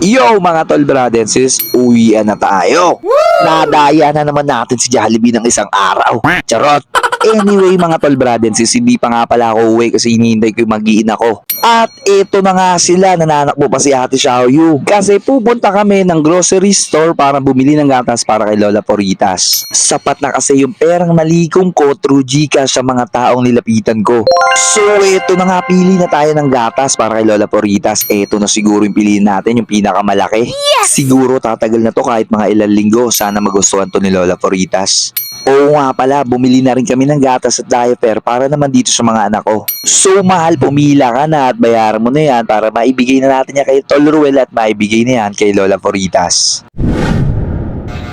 Yo mga tol brother and sis, uwian na tayo. Nadaya na naman natin si Jollibee ng isang araw. Charot. Anyway mga tol brother and sis, hindi pa nga pala ako uwi kasi hinihintay ko yung mag-iina ko. At eto na nga sila, nananakbo pa si Ate Xiaoyu. Kasi pupunta kami ng grocery store para bumili ng gatas para kay Lola Poritas. Sapat na kasi yung perang nalikom ko through Gcash sa mga taong nilapitan ko. So eto na nga, pili na tayo ng gatas para kay Lola Poritas. Eto na siguro yung piliin natin, yung pinakamalaki. Siguro tatagal na to kahit mga ilang linggo. Sana magustuhan to ni Lola Poritas. Oo nga pala, bumili na rin kami ng gatas at diaper para naman dito sa mga anak ko. So mahal, pumila ka na at bayaran mo na yan para maibigay na natin yan kay Tol Ruel at maibigay na yan kay Lola Poritas.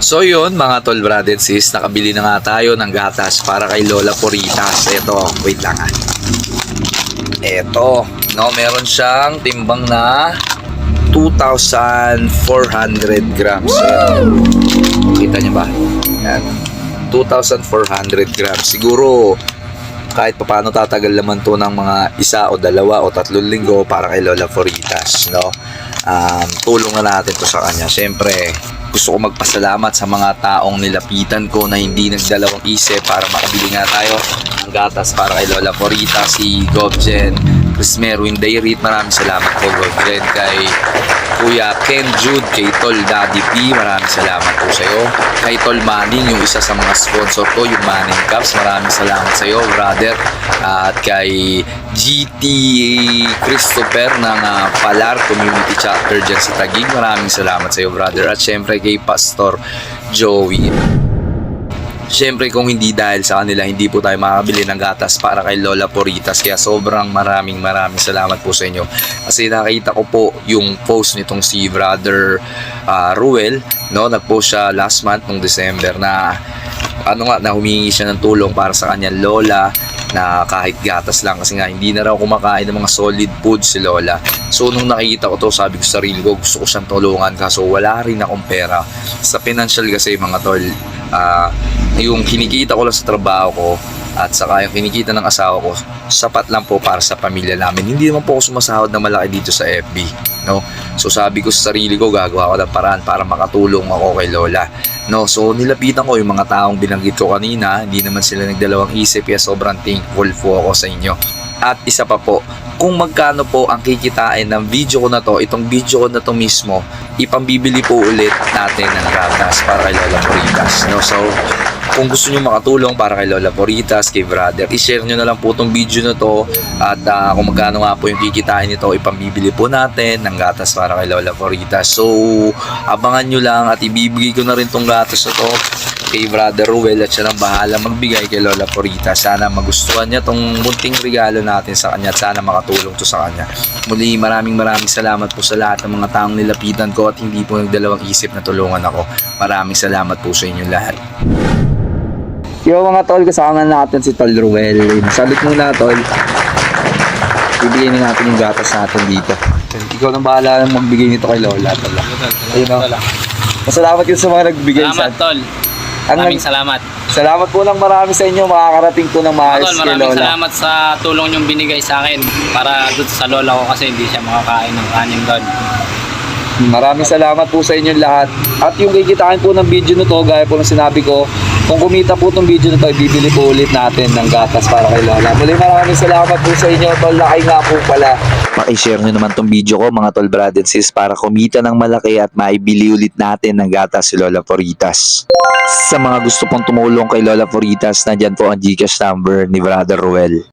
So yun mga tol brad and sis, nakabili na nga tayo ng gatas para kay Lola Poritas. Eto, wait lang ah. Eto, no, meron siyang timbang na 2,400 grams. Ayan. Kita niyo ba? Ayan. 2,400 grams. Siguro kahit paano tatagal naman to ng mga isa o dalawa o tatlong linggo para kay Lola Poritas, no? Tulong na natin to sa kanya. Siyempre, gusto ko magpasalamat sa mga taong nilapitan ko na hindi nagdalawang isip para makabili nga tayo ng gatas para kay Lola Poritas. Si Govjen Chris Merwin Dairit, maraming salamat po Govjen. Kay Kuya Ken Jude, kay Tol Daddy P, maraming salamat po sa iyo. Kay Tol Manning, yung isa sa mga sponsor ko, yung Manning Cups, maraming salamat sa iyo brother. At kay GT Christopher ng Palar Community Chapter dyan sa Taguig, maraming salamat sa iyo brother. At syempre kay Pastor Joey. Siyempre kung hindi dahil sa kanila, hindi po tayo makakabili ng gatas para kay Lola Poritas. Kaya sobrang maraming salamat po sa inyo. Kasi nakita ko po yung post nitong si Brother Ruel, no? Nag-post siya last month nung December na na humingi siya ng tulong para sa kanyang lola na kahit gatas lang kasi nga hindi na raw kumakain ng mga solid food si Lola. So nung nakikita ko to, sabi ko sa sarili ko, gusto ko siyang tulungan kaso wala rin akong pera. Sa financial kasi mga tol, yung kinikita ko lang sa trabaho ko at saka yung kinikita ng asawa ko, sapat lang po para sa pamilya namin. Hindi naman po ako sumasahod na malaki dito sa FB, no? So sabi ko sa sarili ko, gagawa ko ng paraan para makatulong ako kay Lola, no? So nilapitan ko yung mga taong binanggit ko kanina, hindi naman sila nagdalawang isip, kaya sobrang thankful po ako sa inyo. At isa pa po, kung magkano po ang kikitain ng video ko na to, itong video ko na to mismo, ipambibili po ulit natin ng gatas para kay Lola Poritas, no? So kung gusto nyo makatulong para kay Lola Poritas, kay brother, i-share nyo na lang po itong video na to. At kung magkano nga po yung kikitain nito, ipambibili po natin ng gatas para kay Lola Poritas. So abangan nyo lang at ibibigay ko na rin itong gatas na to kay Brother Ruel at siya nang bahala magbigay kay Lola Poritas. Sana magustuhan niya itong munting regalo natin sa kanya at sana makatulong to sa kanya. Muli maraming salamat po sa lahat ng mga taong nilapitan ko at hindi po nagdalawang isip na tulungan ako. Maraming salamat po sa inyo lahat. Yo mga tol, kasama natin si Tol Ruel. Salit muna tol. Bibigyan na natin yung gatas natin dito. Ikaw nang bahala magbigay nito kay Lola tol. Ayun o. Masalamat yun sa mga nagbigay. Salamat tol. Maraming salamat. Salamat po ng marami sa inyo. Makakarating po ng maayos Tol, kay Lola. maraming salamat sa tulong yung binigay sa akin para doon sa lola ko kasi hindi siya makakain ng kanin doon. Maraming salamat po sa inyo lahat. At yung kikitain po ng video na to, gaya po ng sinabi ko, kung kumita po itong video na to, bibili po ulit natin ng gatas para kay Lola. Muli maraming salamat po sa inyo. Tol, laki nga po pala. Paki-share nyo naman itong video ko mga tol brad and sis para kumita ng malaki at maibili ulit natin ng gatas si Lola Poritas. Sa mga gusto pong tumulong kay Lola Poritas, nandyan po ang Gcash number ni Brother Ruel.